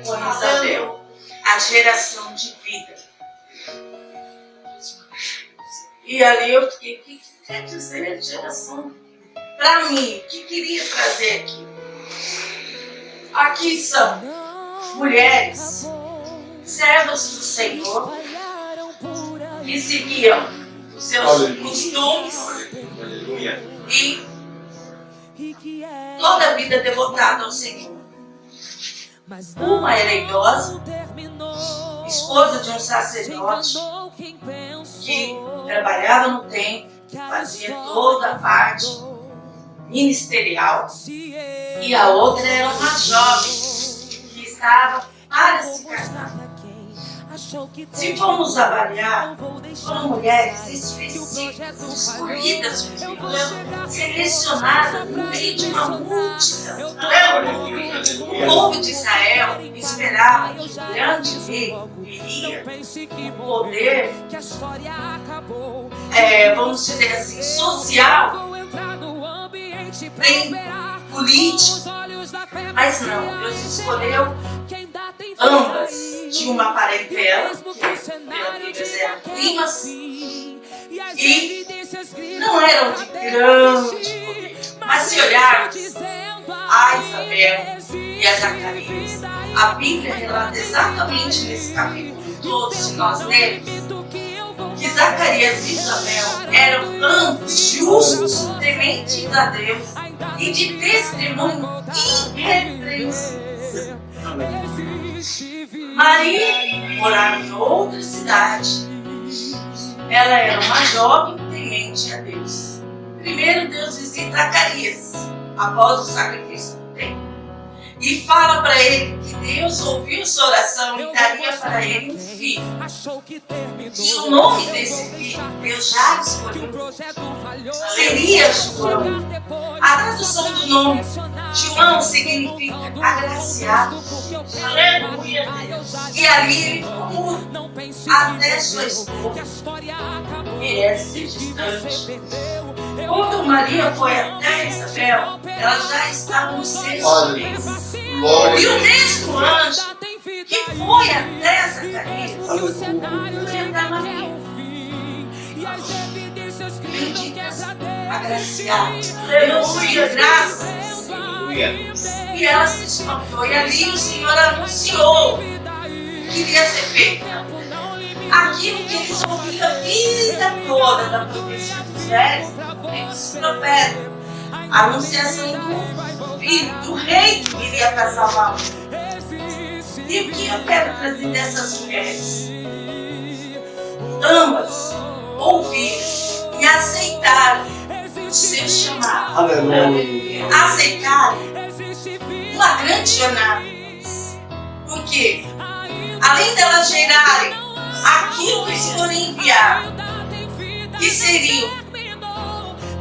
com Isabel, a geração de vida. E ali eu fiquei, o que quer dizer geração? Para mim, o que queria trazer aqui? Aqui são mulheres, servas do Senhor, que seguiam os seus costumes e toda a vida devotada ao Senhor. Uma era idosa, esposa de um sacerdote que trabalhava no templo, fazia toda a parte ministerial, e a outra era uma jovem que estava para se casar. Se formos avaliar, foram mulheres específicas, escolhidas por Deus, selecionadas no meio de uma multidão. O povo de Israel esperava que o grande rei viria com poder, vamos dizer assim, social, bem político, mas não, Deus escolheu ambas de uma parentela, que pela Bíblia eram primas, e não eram de grande poder, mas se olharmos a Isabel e a Zacarias, a Bíblia relata exatamente nesse capítulo todo, se nós lermos, que Zacarias e Isabel eram ambos justos, tementes a Deus e de testemunho irrepreensíveis. Maria morava em outra cidade. Ela era uma jovem temente a Deus. Primeiro Deus visita Zacarias após o sacrifício do templo e fala para ele que Deus ouviu sua oração e daria para ele um filho. E o nome desse filho, Deus já escolheu, seria João. A tradução do nome João significa agraciado. Aleluia. E ali ele ficou até sua esposa, que é distante. Quando Maria foi até Isabel, ela já estava no sexto mês. E o mesmo anjo que foi até Zacarias foi até Maria. Benditas, agraciadas, aleluia, graças. E ela se espantou, e ali o Senhor anunciou que iria ser feito aquilo que eles ouviram a vida toda da profecia dos velhos, dos profetas, a anunciação do filho, do rei que viria para salvar o mundo. E o que eu quero trazer dessas mulheres? Ambas ouviram e aceitaram o seu chamado. Aleluia. Aceitaram uma grande jornada. Porque além delas gerarem aquilo que o Senhor enviava, que seria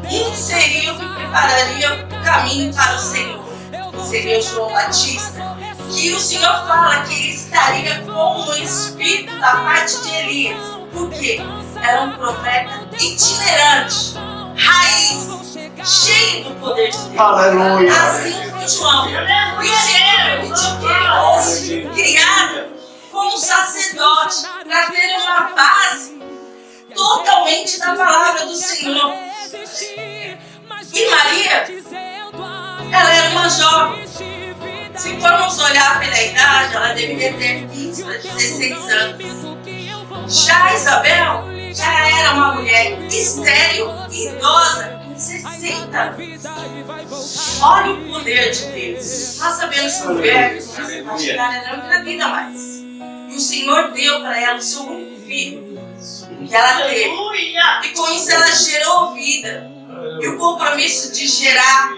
inseriu que prepararia o caminho para o Senhor, que seria João Batista, que o Senhor fala que ele estaria como o espírito da parte de Elias, porque era um profeta itinerante, raiz, cheio do poder de Deus. Aleluia. Assim foi João. E o Senhor criado como sacerdote para ter uma base totalmente da palavra do Senhor. E Maria, ela era uma jovem. Se formos olhar pela idade, ela deveria ter 15 para 16 anos. Já Isabel já era uma mulher estéril e idosa com 60 anos. Olha o poder de Deus. Nós sabemos que a mulher, ela não engravida mais. E o Senhor deu para ela o seu único filho, que ela teve. E com isso ela gerou vida. E o compromisso de gerar,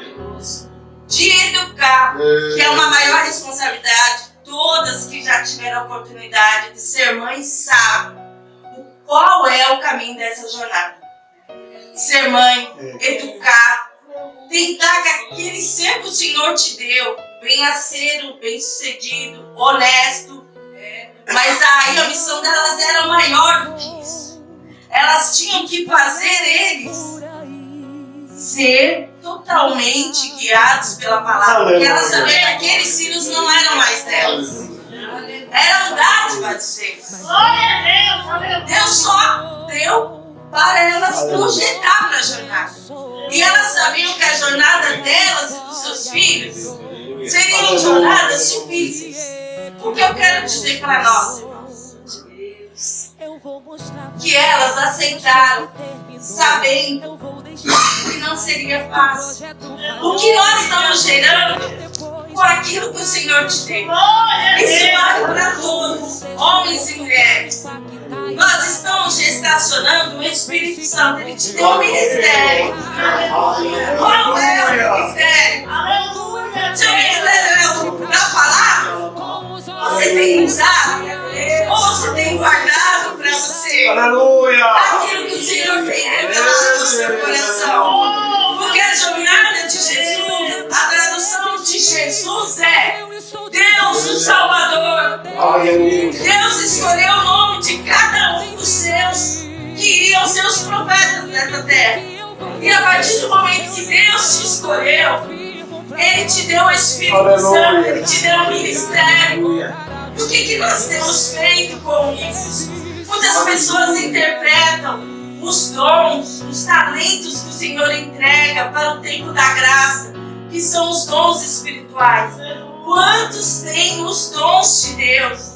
de educar, que é uma maior responsabilidade. Todas que já tiveram a oportunidade de ser mães sabem qual é o caminho dessa jornada. Ser mãe, educar, tentar que aquele ser que o Senhor te deu venha a ser um bem-sucedido, honesto. Mas aí a missão delas era maior do que isso. Elas tinham que fazer eles ser totalmente guiados pela palavra, porque elas sabiam que aqueles filhos não eram mais delas. satisfeitas. Deus só deu para elas projetar para a jornada. E elas sabiam que a jornada delas e dos seus filhos seriam jornadas difíceis. O que eu quero dizer para nós, irmãos? Que elas aceitaram, sabendo que não seria fácil. O que nós estamos gerando com aquilo que o Senhor te deu. Isso vale para todos, homens e mulheres. Nós estamos gestacionando o Espírito Santo. Ele te deu um ministério. Qual é o ministério? Seu ministério é o da palavra? Você tem usado? Ou você tem guardado para você? Aleluia! Aquilo que o Senhor tem revelado no seu coração. Porque a jornada de Jesus, a tradução de Jesus é Deus o Salvador. Deus escolheu o nome de cada um dos seus que iriam ser os profetas dessa terra. E a partir do momento que Deus te escolheu, Ele te deu o Espírito Santo, Ele te deu o ministério. E o que nós temos feito com isso? Muitas pessoas interpretam os dons, os talentos que o Senhor entrega para o tempo da graça, que são os dons espirituais. Quantos têm os dons de Deus?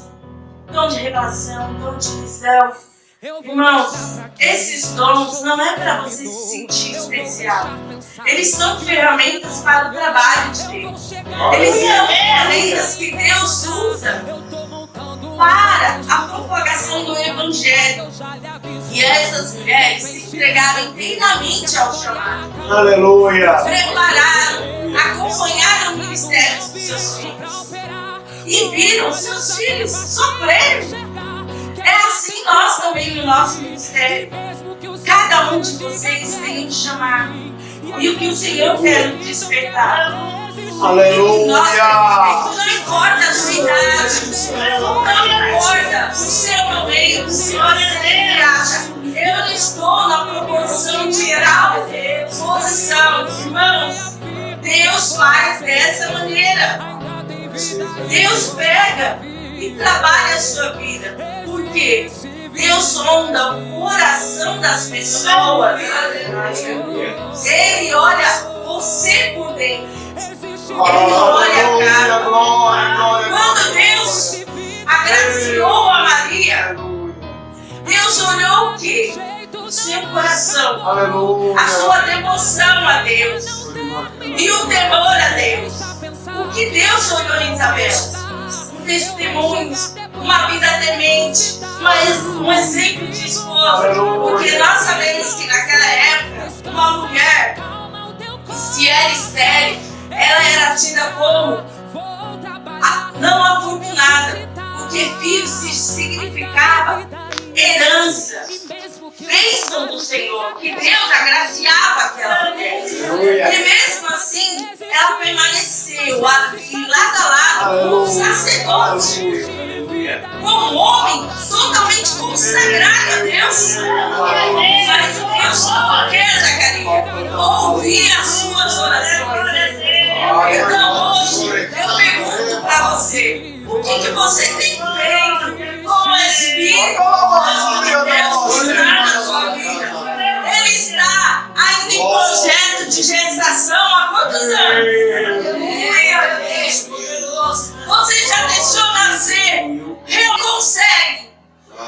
Dom de revelação, dom de visão. Irmãos, esses dons não é para você se sentir especial. Eles são ferramentas para o trabalho de Deus. Eles são ferramentas que Deus usa para a propagação do Evangelho. E essas mulheres se entregaram inteiramente ao chamado. Aleluia! Prepararam, acompanharam o ministério dos seus filhos. E viram seus filhos sofrerem. É assim nós também no nosso ministério. Cada um de vocês tem um chamado. E o que o Senhor quer nos despertar. Aleluia! Não importa a sua idade, não importa o seu momento, se você acha, eu não estou na proporção de geral, posição, irmãos. Deus faz dessa maneira. Deus pega e trabalha a sua vida. Por quê? Deus sonda o coração das pessoas. Ele olha você por dentro. Ele olha a cara. Quando Deus agraciou a Maria, Deus olhou o quê? O seu coração. A sua devoção a Deus. E o temor a Deus. O que Deus olhou em Isabel? Um testemunho, uma vida temente, um exemplo de esposa. Porque nós sabemos que naquela época, uma mulher, se era estéril, ela era tida como não afortunada, porque filho significava herança, bênção do Senhor, que Deus agraciava aquela mulher. E mesmo assim, ela permaneceu ali, lado a lado, com o sacerdote, com um homem totalmente consagrado a Deus. Mas Deus não quer, Zacarias, ouvir as suas orações. Então hoje eu pergunto para você, o que você tem feito com o Espírito de Deus que está na sua vida? Ele está ainda em projeto de gestação há quantos anos? Você já deixou nascer? Consegue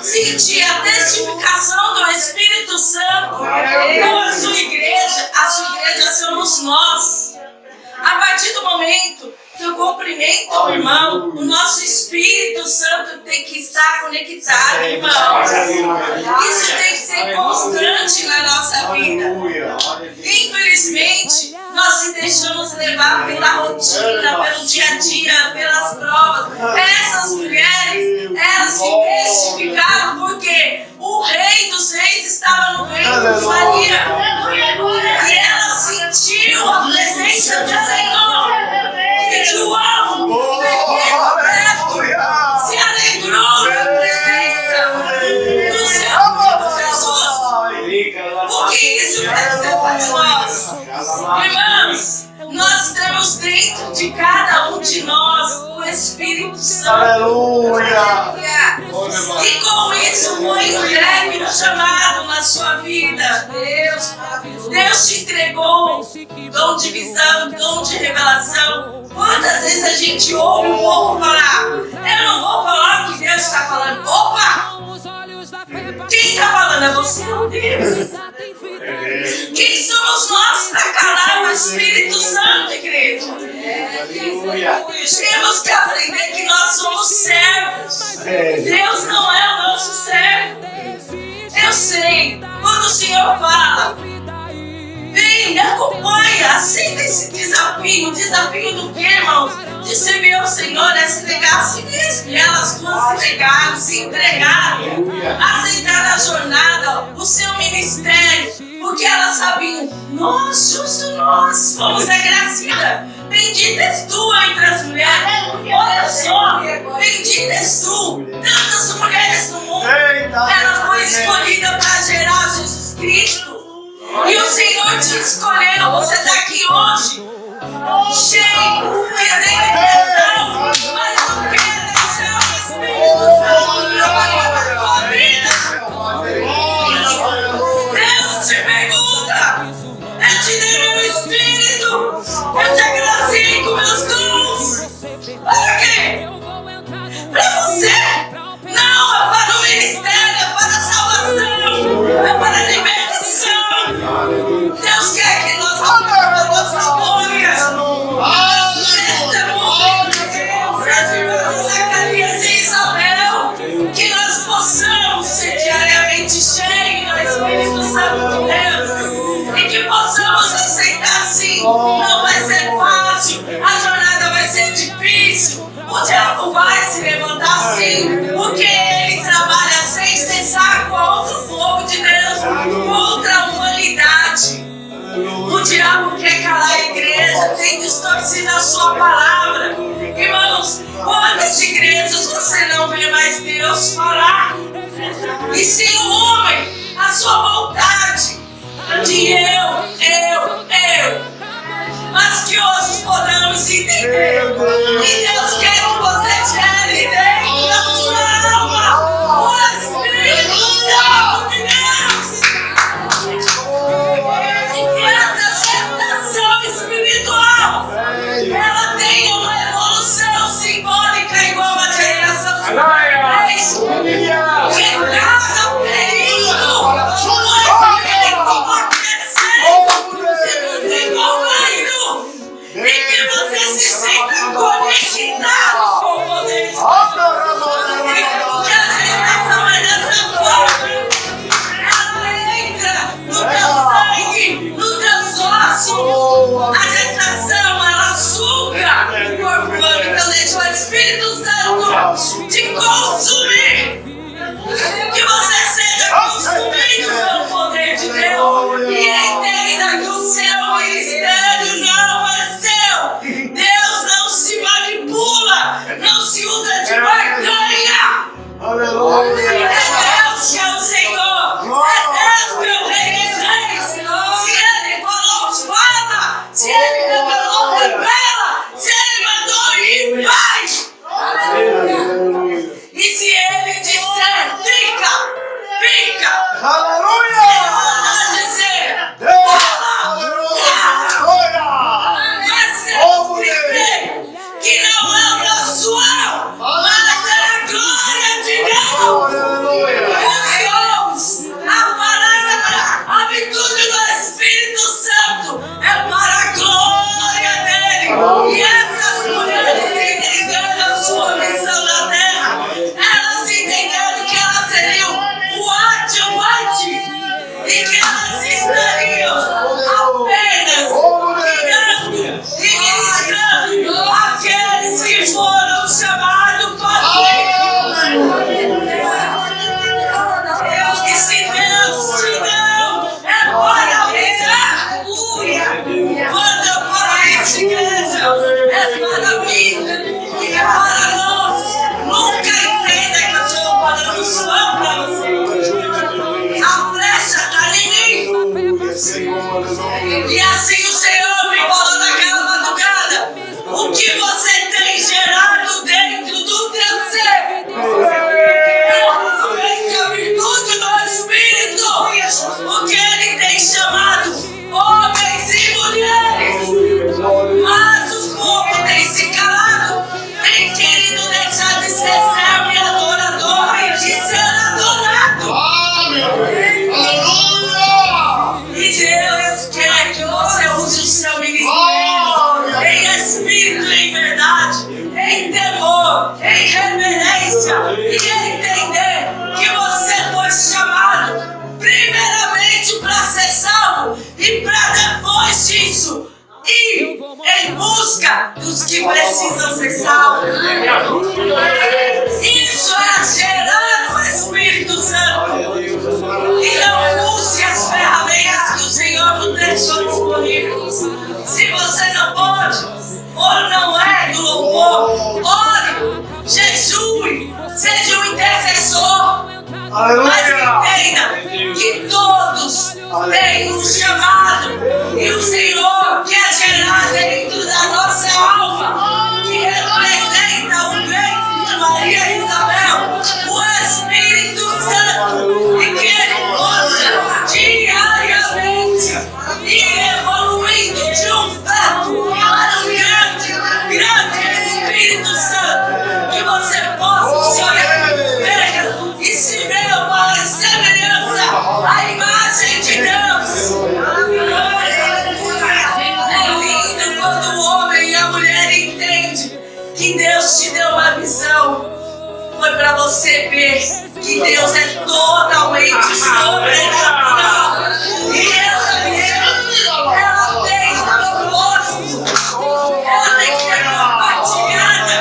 sentir a testificação do Espírito Santo com a sua igreja? A sua igreja somos nós. A partir do momento que eu cumprimento o irmão, o nosso Espírito Santo tem que estar conectado, irmãos. Isso tem que ser constante na nossa vida. Infelizmente, nós se deixamos levar pela rotina, pelo dia a dia, pelas provas. Essas mulheres, elas se testificaram porque o Rei dos Reis estava no ventre de Maria. E ela sentiu a presença do Senhor. E João, pequeno neto, se alegrou na presença do Senhor Jesus. O que isso quer dizer para nós? Irmãos, nós temos dentro de cada um de nós o Espírito Santo. Aleluia! E com isso foi entregue o chamado na sua vida. Deus te entregou dom de visão, dom de revelação. Quantas vezes a gente ouve o povo falar: eu não vou falar o que Deus está falando. Opa! Quem está falando é você ou Deus? Quem somos nós para calar o Espírito Santo, igreja? Temos que aprender que nós somos servos. Deus não é o nosso servo. Eu sei, quando o Senhor fala, vem, me acompanha, aceita esse desafio. O desafio do quê, irmãos? De servir ao Senhor é se negar a si mesmo. E elas duas se negaram, se entregaram, aceitaram a jornada, o seu ministério. Porque elas sabiam, nós, justo nós, fomos agraciadas. Bendita és tu entre as mulheres. Olha só, bendita és tu. Tantas mulheres no mundo. Ela foi escolhida para gerar Jesus Cristo. E o Senhor te escolheu. Você está aqui hoje, cheio, dizendo perdão, mas não quer deixar o Espírito Santo trabalhar na sua vida. Deus te pergunta: eu te dei meu Espírito, eu te agraciei com meus dons. Para quê? Para você? Não, é para o ministério, é para a salvação, é para a libertação. Deus quer que nós abrimos a nossa boca. Zacarias e Isabel, que nós possamos ser diariamente cheios do Espírito Santo de Deus e que possamos aceitar sim. Não vai ser fácil, a jornada vai ser difícil, o diabo vai se levantar sim, porque ele trabalha sem cessar contra o povo de Deus, contra a humanidade. O diabo quer calar a igreja, tem distorcido a sua palavra. Irmãos, quantas igrejas você não vê mais Deus falar? E sim o homem, a sua vontade de eu. Mas que hoje podamos entender que Deus quer que você gere dentro da sua alma o Espírito Santo de Deus. E essa gestação espiritual, ela tem uma evolução simbólica igual a gestação espiritual. Que cada período vai acontecendo, se desenvolvendo, e que você se sinta conectado com o poder de Deus. Que a gestação é dessa forma. Ela entra no teu sangue, nos teus ossos. A gestação, ela suga o corpo humano. Então deixa o Espírito Santo te consumir. Que você seja consumido pelo poder de Deus e entenda que o seu ministério não é seu. Deus não se manipula, não se usa de barganha. É Deus que é o Senhor, é Deus que é o Rei dos Reis. Se Ele falou, fala. Se Ele revelou, revela. Se Ele mandou ir, vai. E se Ele disser, fica. Aleluia! Se Ele mandar dizer, fala. Mas temos que crer que não é o nosso, mas é a glória de Deus. Mas entenda que todos têm um chamado e o Senhor quer gerar dentro da nossa alma, que representa o ventre de Maria e Isabel, o Espírito Santo, e que ele possa diariamente ir evoluindo de um feto para um grande Espírito Santo, que você possa se olhar no espelho e se ver uma semelhança à imagem de Deus. É lindo quando o homem e a mulher entendem que Deus te deu uma visão. Foi para você ver que Deus é totalmente sobrenatural. E essa visão, ela tem um propósito. Ela tem que ser compartilhada.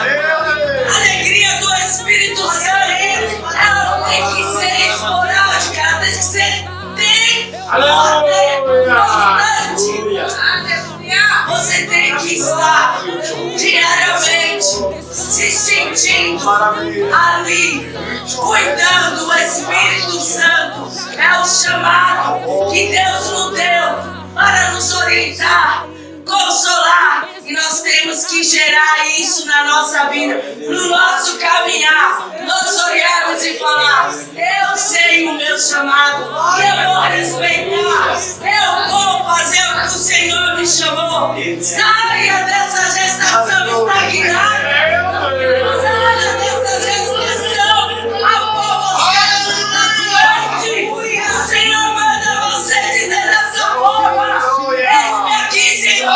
A alegria do Espírito Santo, ela não tem que ser esporádica, ela tem que ser constante. Você tem que estar diariamente se sentindo ali, cuidando. O Espírito Santo é o chamado que Deus nos deu para nos orientar, consolar, e nós temos que gerar isso na nossa vida, no nosso caminhar. Nós olharmos e falar: eu sei o meu chamado, eu vou respeitar, eu vou fazer o que o Senhor me chamou. Saia dessa gestação estagnada, saia dessa gestação a qual você está doente. O Senhor manda você dizer dessa forma: eis-me aqui, Senhor,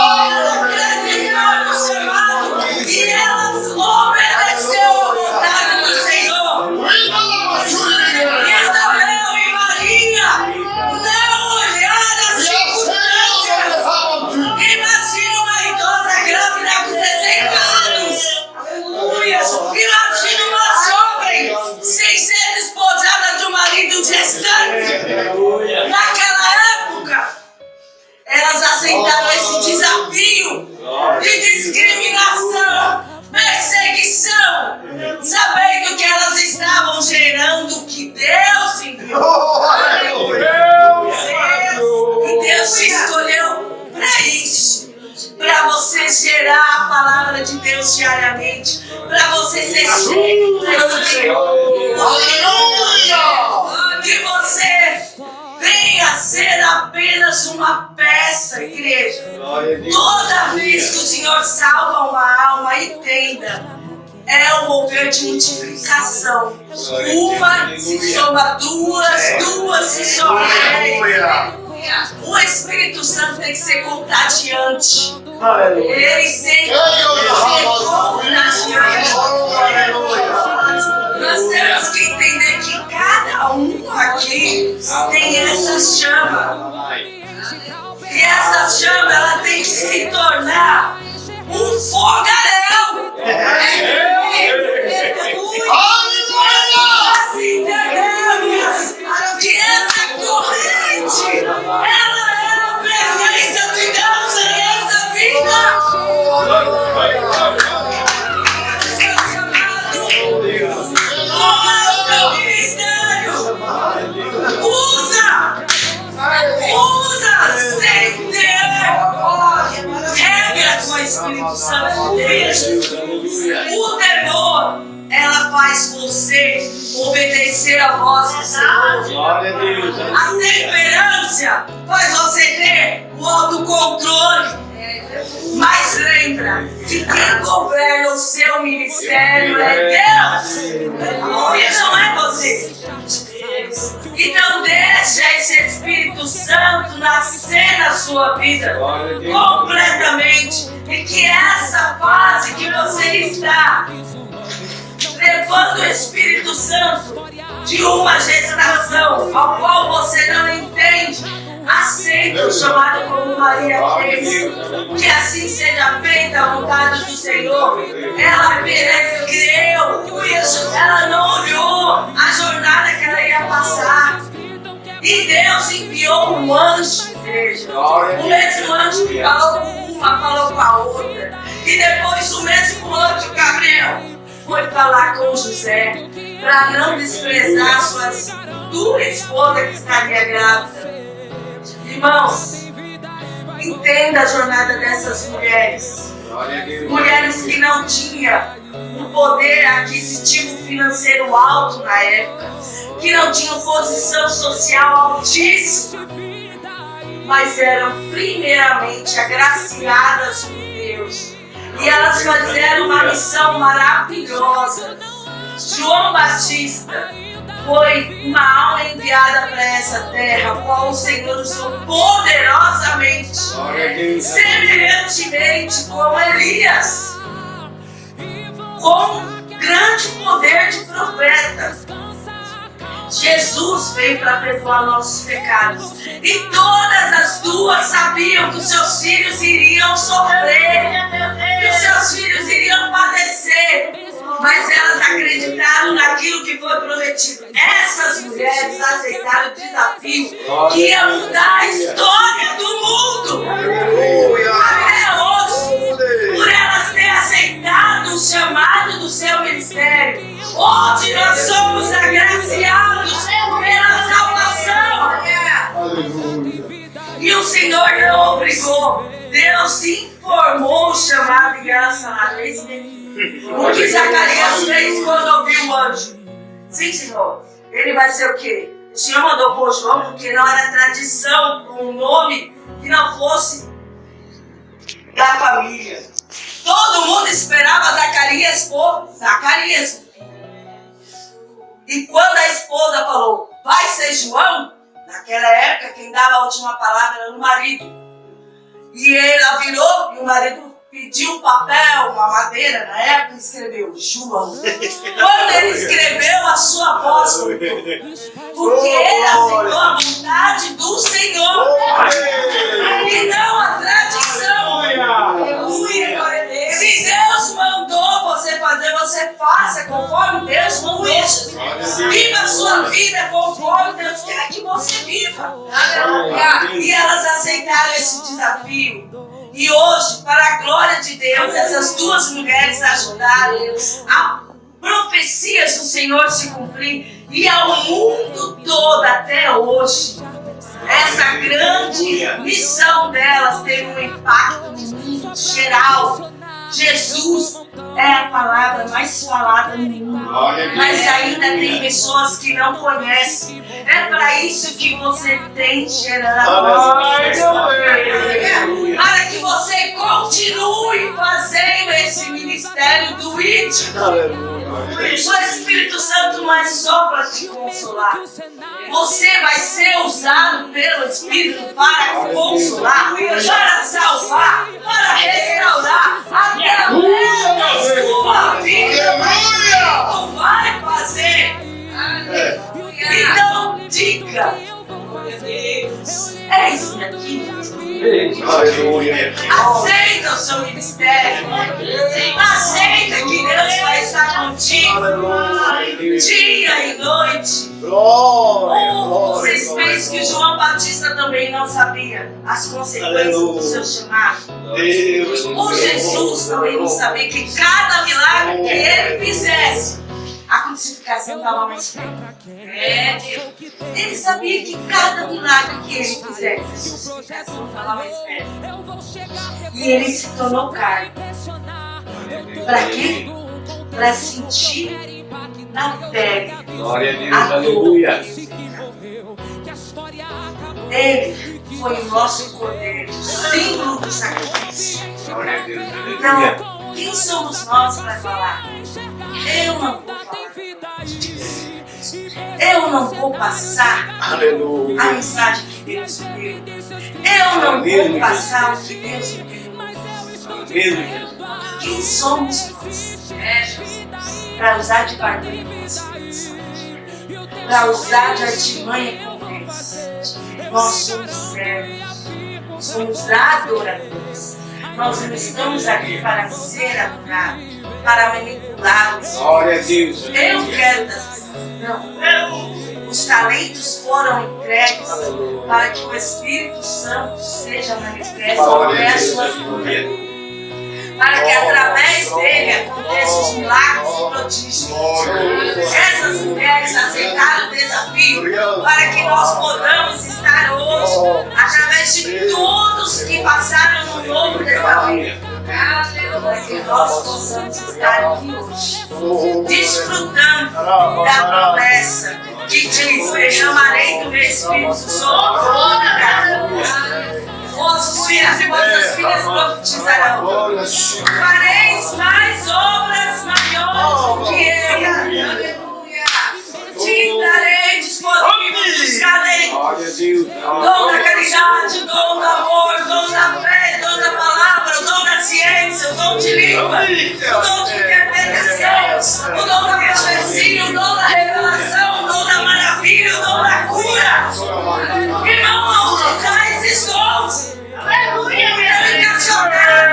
acreditando no chamado, e elas obedeceu a vontade do Senhor. Isabel e Maria não olharam as circunstâncias. Imagina uma idosa grávida com 60 anos. Aleluia. Imagina uma jovem sem ser despojada de um marido gestante. Naquela época, elas aceitaram esse desafio de discriminação, perseguição, sabendo que elas estavam gerando o que Deus enviou. E Deus te escolheu para isso, para você gerar a palavra de Deus diariamente, para você ser cheio do Senhor. Que você venha ser apenas uma peça, igreja. Toda vez que o Senhor salva uma alma, entenda, é um mover de multiplicação. Uma se soma duas se soma 10. O Espírito Santo tem que ser contagiante. Ele tem que ser contagiante. Nós temos que entender que cada um aqui tem essa chama. E essa chama, ela tem que se tornar um fogaréu. Nós entendemos que essa corrente, ela é a presença de Deus em essa vida. Seu chamado, o seu ministério, usa sem ter regras com o Espírito Santo. O temor, ela faz você obedecer a voz do Senhor. A temperância faz você ter o autocontrole. Mas lembra que quem governa o seu ministério é Deus, e não é você. Então deixa esse Espírito Santo nascer na sua vida completamente, e que essa fase que você está levando o Espírito Santo de uma gestação ao qual você não entende, aceita o chamado como Maria fez. Que assim seja feita a vontade do Senhor. Ela apenas creu, ela não olhou a jornada que ela ia passar. E Deus enviou um anjo, veja. O mesmo anjo que falou com uma, falou com a outra. E depois o mesmo anjo, Gabriel, foi falar com José para não desprezar sua futura esposa que estaria grávida. Irmãos, entenda a jornada dessas mulheres. Mulheres que não tinham um poder aquisitivo financeiro alto na época, que não tinham posição social altíssima, mas eram primeiramente agraciadas por Deus. E elas fizeram uma missão maravilhosa. João Batista foi uma alma enviada para essa terra, a qual o Senhor usou poderosamente, semelhantemente como Elias, com grande poder de profeta. Jesus veio para perdoar nossos pecados. E todas as duas sabiam que os seus filhos iriam sofrer, que os seus filhos iriam padecer. Mas elas acreditaram naquilo que foi prometido. Essas mulheres aceitaram o desafio que ia mudar a história do mundo. Até hoje, por elas terem aceitado o chamado do seu ministério, onde nós somos agraciados pela salvação. E o Senhor não obrigou. Deus informou o chamado e elas falaram: o que Zacarias fez quando ouviu o anjo? Sim, Senhor. Ele vai ser o quê? O Senhor mandou pôr João porque não era tradição um nome que não fosse da família. Todo mundo esperava Zacarias por Zacarias. E quando a esposa falou: vai ser João, naquela época quem dava a última palavra era o marido. E ela virou e o marido pediu um papel, uma madeira na época e escreveu João. Quando ele escreveu, a sua voz mudou, porque ele aceitou a vontade do Senhor e não a tradição. Se Deus mandou você fazer, você faça conforme Deus mandou. Viva a sua vida conforme Deus quer que você viva. E elas aceitaram esse desafio. E hoje, para a glória de Deus, essas duas mulheres ajudaram a profecias do Senhor se cumprir e ao mundo todo até hoje. Essa grande missão delas teve um impacto no mundo geral. Jesus é a palavra mais falada no mundo, mas ainda tem pessoas que não conhecem. É para isso que você tem gerado, para que você continue fazendo esse ministério do íntimo. O Espírito Santo não é só para te consolar. Você vai ser usado pelo Espírito para consolar, para salvar, para restaurar através da sua vida. Não vai fazer. Então diga: eis-me aqui. Aceita o seu ministério. Aceita que Deus vai estar contigo dia e noite. Vocês pensam que João Batista também não sabia as consequências do seu chamado? Ou Jesus também não sabia que cada milagre que ele fizesse, a crucificação estava mais perto. Ele sabia que cada milagre que ele fizesse, a crucificação estava mais perto. E ele se tornou carne. Para quê? Para sentir na pele a dor. Ele foi o nosso cordeiro, símbolo do sacrifício. Então, quem somos nós para falar? Eu não vou falar. Eu não vou passar a mensagem que Deus me deu. Eu não vou passar o que Deus me deu. Quem somos nós? Para usar de barulho com as coisas, para usar de artimanha com Deus. Nós somos servos, somos adoradores. Nós não estamos aqui para ser adorados, para manipulá-los. Glória a Deus. Eu quero das pessoas. Não. Os talentos foram entregues para que o Espírito Santo seja manifesto até a sua vida. para que através dele aconteçam os milagres e prodígios. Essas mulheres aceitaram o desafio para que nós podamos estar hoje, através de todos que passaram no Novo Testamento, para que nós possamos estar aqui hoje, desfrutando da promessa que diz: derramarei do meu Espírito sobre toda a carne. Vossos filhos e vossas filhas profetizarão. Fareis mais obras maiores do que eu. Aleluia. Te darei disponível dos talentos. Dom da caridade, dom do amor, dom da fé, dom da palavra, o dom da ciência, o dom de língua, o dom de interpretação, o dom da profecia, o dom da revelação, o dom da maravilha, o dom da cura. Irmão, não usar esses dons. Aleluia, meu encaixonar.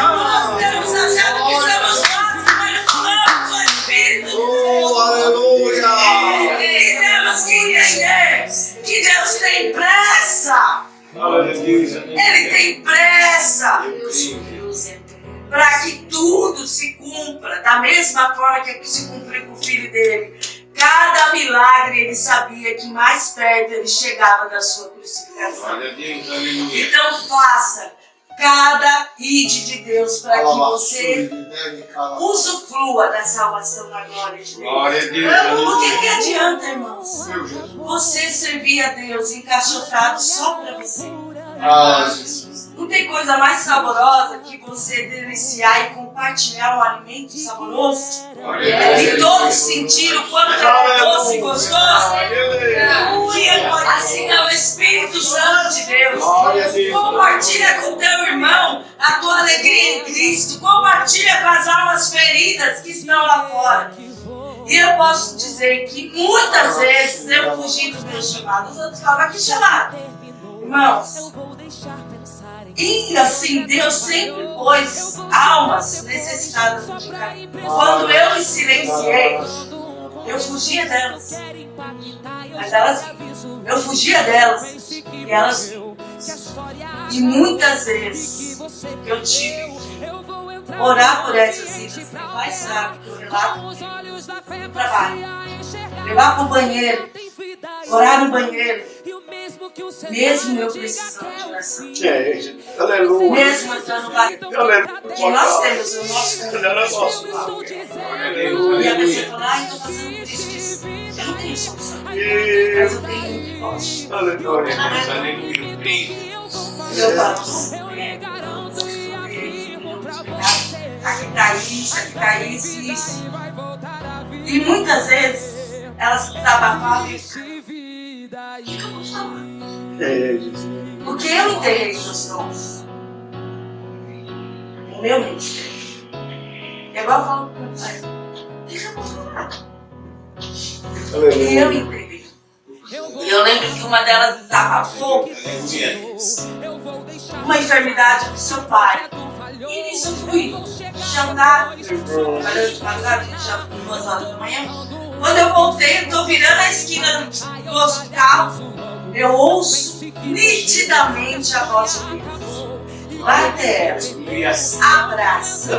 Nós temos achado que somos nós que manipulamos o Espírito. Aleluia. E temos que entender que Deus tem pressa. Ele tem pressa para que tudo se cumpra da mesma forma que se cumpriu com o filho dele. Cada milagre ele sabia que mais perto ele chegava da sua crucificação. Então faça cada ide de Deus para que você usufrua da salvação na glória de Deus. O que adianta, irmãos, você servir a Deus encaixotado só para você? Não tem coisa mais saborosa que você deliciar e compartilhar um alimento saboroso? E todos sentiram o quanto é doce e gostoso? Assim é o Espírito Santo de Deus. Compartilha com teu irmão a tua alegria em Cristo. Compartilha com as almas feridas que estão lá fora. E eu posso dizer que muitas vezes eu fugi do meu chamado. Os outros falam: que chamado? Irmãos, e assim, Deus sempre pôs almas necessitadas de carinho. Quando eu me silenciei, eu fugia delas. Mas elas vinham. Eu fugia delas e elas vinham. E muitas vezes eu tive que orar por essas vidas. Meu pai sabe que eu relato no trabalho. Levar para o banheiro, orar no banheiro. Mesmo eu precisando de oração. Aleluia. Mesmo eu estando lá. Porque nós temos o nosso corpo. E a pessoa fala: ai, estou passando por isso. Eu não tenho solução. Mas eu tenho um que posso. Aleluia. Eu falo: aqui está isso, aqui está isso. E muitas vezes elas desabafavam e o que eu vou falar? Porque eu enterrei os dons no meu ministério. E agora eu falo com o meu pai: o que eu vou falar? E eu enterrei. E eu lembro que uma delas desabafou uma enfermidade do seu pai. E nisso eu fui jantar. Trabalhando de madrugada, a gente já foi 2 horas da manhã. Quando eu voltei, eu estou virando a esquina do hospital, eu ouço nitidamente a voz de Deus. Vai até ela, abraça e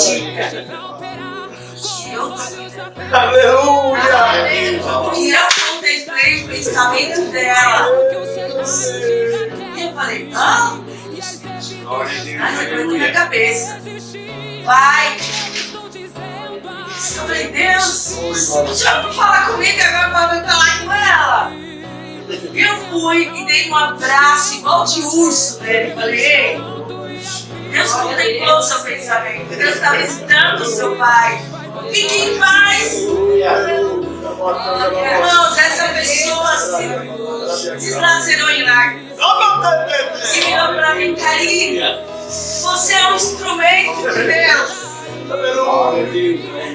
diga que eu estou. Aleluia. E eu contemplei o pensamento dela. E eu falei: não, mas é coisa na minha cabeça. Vai. Eu falei: Deus, o senhor não fala comigo, agora vai falar com ela. Eu fui e dei um abraço igual de urso nele. Falei: ei, Deus contemplou o seu pensamento. Deus está visitando o seu pai. Fique em paz. Irmãos, essa pessoa se deslacerou em lágrimas. E virou para mim: Karine, você é um instrumento de Deus. Eu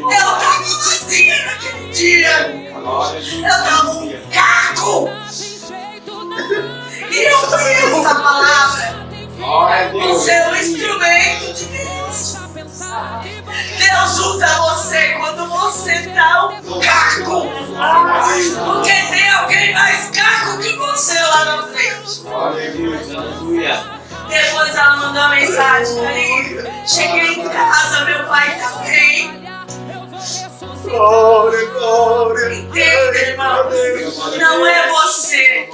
estava vazia naquele dia. Eu estava um caco. E eu tenho essa palavra. Você é um instrumento de Deus. Deus usa você quando você está um caco. Porque tem alguém mais caco que você lá na frente. Depois ela mandou uma mensagem ali. Cheguei em casa, meu pai tá bem. Glória, glória. Entenda, irmão. Não é você.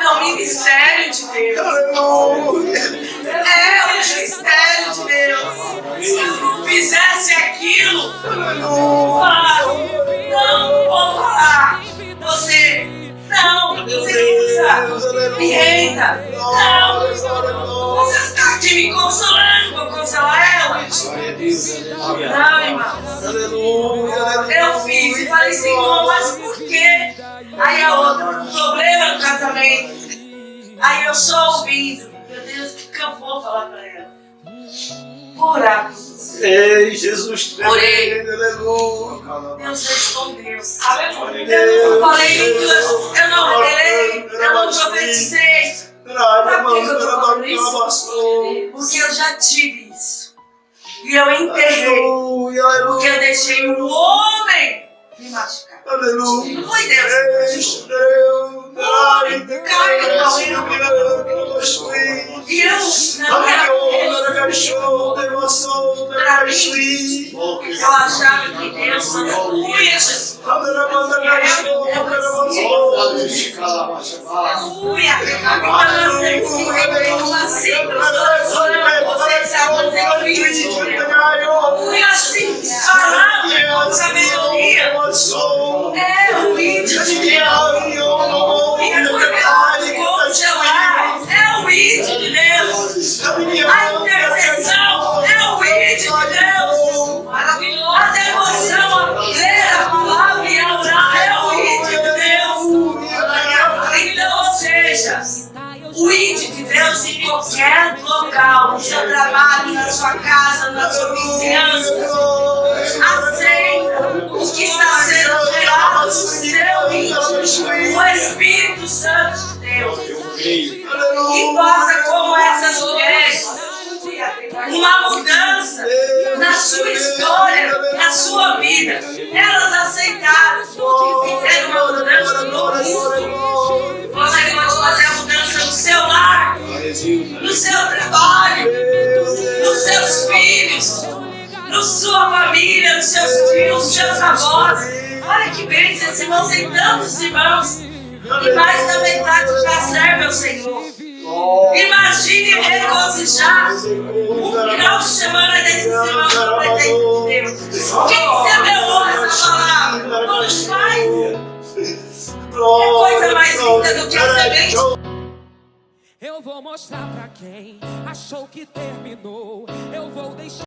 É o ministério de Deus. Aleluia. É o ministério de Deus. Se eu não fizesse aquilo, não vou falar. Você usa pirrenta. Não. Você está aqui me consolando, vou consolar ela. Não, irmão. Aleluia. Eu fiz e falei, Senhor, mas por quê? Aí a outra, problema no casamento. Aí eu só ouvi. Meu Deus, o que eu vou falar pra ela? Orar por você. Ei, Jesus. Orei. Aleluia. Deus respondeu. Eu não falei inglês, eu não orei, eu não profetizei. Sabe por que eu tô falando isso? Porque eu já tive isso. E eu enterrei. Aleluia. Porque eu deixei um homem me machucar. Aleluia. Não foi Deus. E eu não era eu achava que Deus só ia Jesus. Aleluia. Agora nós temos que rever uma simples oração. Você sabe dizer que o vídeo de Deus. E assim, falando com sabedoria. É o vídeo de Deus. E a cuidado com o celular. É o vídeo de Deus. A intercessão é o vídeo de Deus. A devoção, a ler a palavra e a orar é o vídeo de Deus. Então, ou seja, o vídeo de Deus em qualquer local, no seu trabalho, na sua casa, na sua vizinhança. Aceita o que está sendo gerado no seu íntimo, o Espírito Santo de Deus. E faça como essas mulheres, uma mudança na sua história, na sua vida. Elas aceitaram, fizeram uma mudança no mundo. Você pode fazer a mudança no seu lar, no seu trabalho, nos seus filhos, na sua família, nos seus tios, nos seus avós. Olha que bênção, esse irmão tem tantos irmãos. E mais da metade já serve ao Senhor. Imagine regozijar o final de semana desses irmãos no presente de Deus. Quem recebeu essa palavra? Todos os pais? É coisa mais linda do que a semente. Eu vou mostrar pra quem achou que terminou. Eu vou deixar.